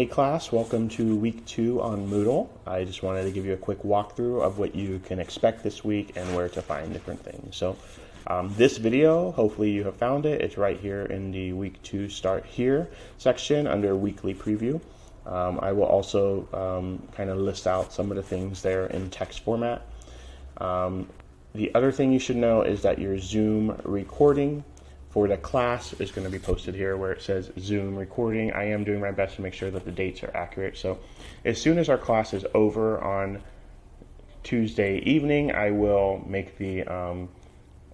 Hey class, welcome to week 2 on Moodle. I just wanted to give you a quick walkthrough of what you can expect this week and where to find different things. So this video, hopefully you have found it. It's right here in the week 2 start here section under weekly preview. I will also kind of list out some of the things there in text format. The other thing you should know is that your Zoom recording for the class is going to be posted here where it says Zoom recording. I am doing my best to make sure that the dates are accurate. So as soon as our class is over on Tuesday evening, I will make the, I'll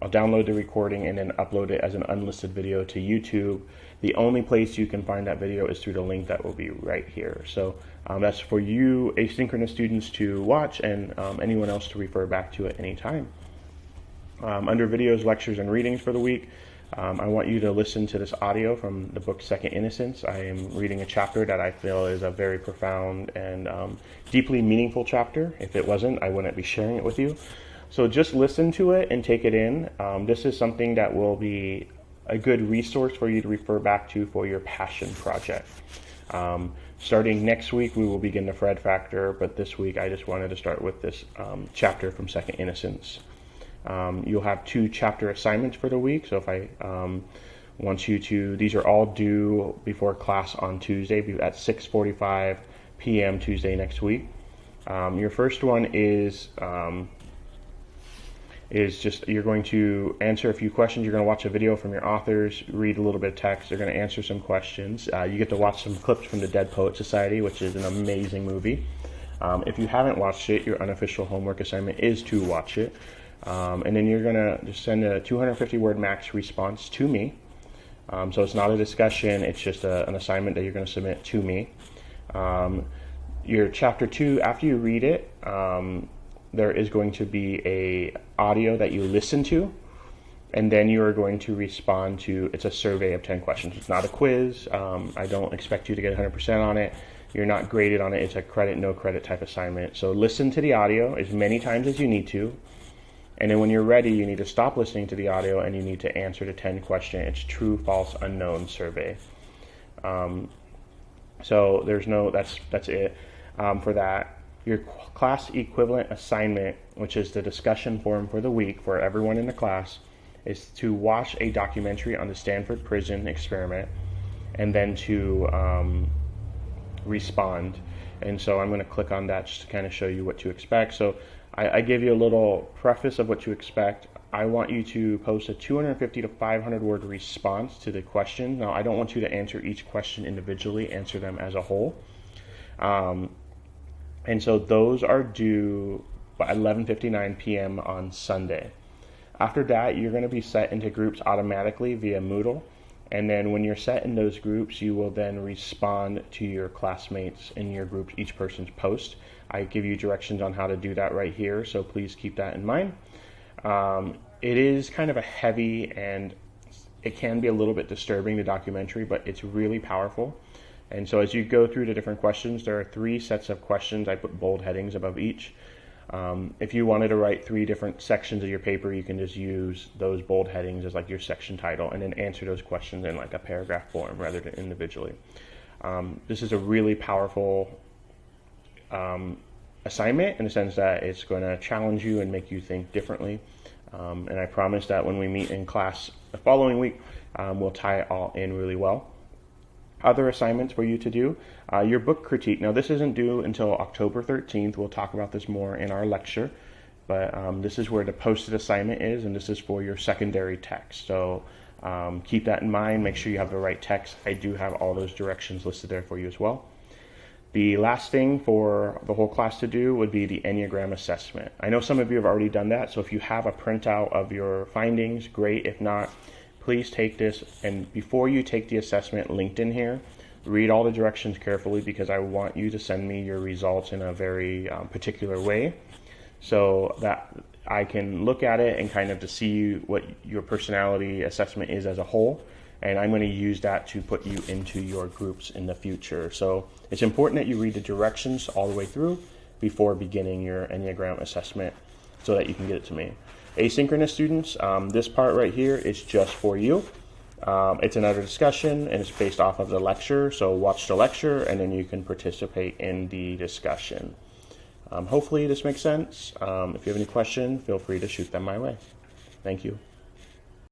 download the recording and then upload it as an unlisted video to YouTube. The only place you can find that video is through the link that will be right here. So that's for you asynchronous students to watch and anyone else to refer back to at any time. Under videos, lectures, and readings for the week, I want you to listen to this audio from the book Second Innocence. I am reading a chapter that I feel is a very profound and deeply meaningful chapter. If it wasn't, I wouldn't be sharing it with you. So just listen to it and take it in. This is something that will be a good resource for you to refer back to for your passion project. Starting next week, we will begin the Fred factor, but this week I just wanted to start with this chapter from Second Innocence. You'll have 2 chapter assignments for the week. So if I want you to, these are all due before class on Tuesday at 6:45 p.m. Tuesday next week. Your first one is just, you're going to answer a few questions. You're going to watch a video from your authors, read a little bit of text. They're going to answer some questions. You get to watch some clips from the Dead Poet Society, which is an amazing movie. If you haven't watched it, your unofficial homework assignment is to watch it. And then you're going to just send a 250 word max response to me. So it's not a discussion, it's just an assignment that you're going to submit to me. Your chapter 2, after you read it, there is going to be a audio that you listen to, and then you are going to respond to, it's a survey of 10 questions. It's not a quiz. I don't expect you to get 100% on it. You're not graded on it. It's a credit, no credit type assignment. So listen to the audio as many times as you need to. And then when you're ready, you need to stop listening to the audio and you need to answer the 10 question. It's true, false, unknown survey. So there's no, that's it for that. Your class equivalent assignment, which is the discussion forum for the week for everyone in the class, is to watch a documentary on the Stanford prison experiment and then to respond. And so I'm going to click on that just to kind of show you what to expect. So I give you a little preface of what to expect. I want you to post a 250 to 500 word response to the question. Now, I don't want you to answer each question individually, answer them as a whole. And so those are due by 11:59 p.m. on Sunday. After that, you're going to be set into groups automatically via Moodle. And then when you're set in those groups, you will then respond to your classmates in your group, each person's post. I give you directions on how to do that right here, so please keep that in mind. It is kind of a heavy and it can be a little bit disturbing, the documentary, but it's really powerful. And so as you go through the different questions, there are 3 sets of questions. I put bold headings above each. If you wanted to write 3 different sections of your paper, you can just use those bold headings as like your section title and then answer those questions in like a paragraph form rather than individually. This is a really powerful assignment in the sense that it's going to challenge you and make you think differently. And I promise that when we meet in class the following week, we'll tie it all in really well. Other assignments for you to do, your book critique. Now this isn't due until October 13th. We'll talk about this more in our lecture, but this is where the posted assignment is, and this is for your secondary text. So keep that in mind. Make sure you have the right text. I do have all those directions listed there for you as well. The last thing for the whole class to do would be the Enneagram assessment. I know some of you have already done that, so if you have a printout of your findings, great. If not, please take this, and before you take the assessment linked in here, read all the directions carefully because I want you to send me your results in a very particular way so that I can look at it and kind of to see what your personality assessment is as a whole. And I'm going to use that to put you into your groups in the future. So it's important that you read the directions all the way through before beginning your Enneagram assessment so that you can get it to me. Asynchronous students, this part right here is just for you. It's another discussion, and it's based off of the lecture, so watch the lecture, and then you can participate in the discussion. Hopefully this makes sense. If you have any questions, feel free to shoot them my way. Thank you.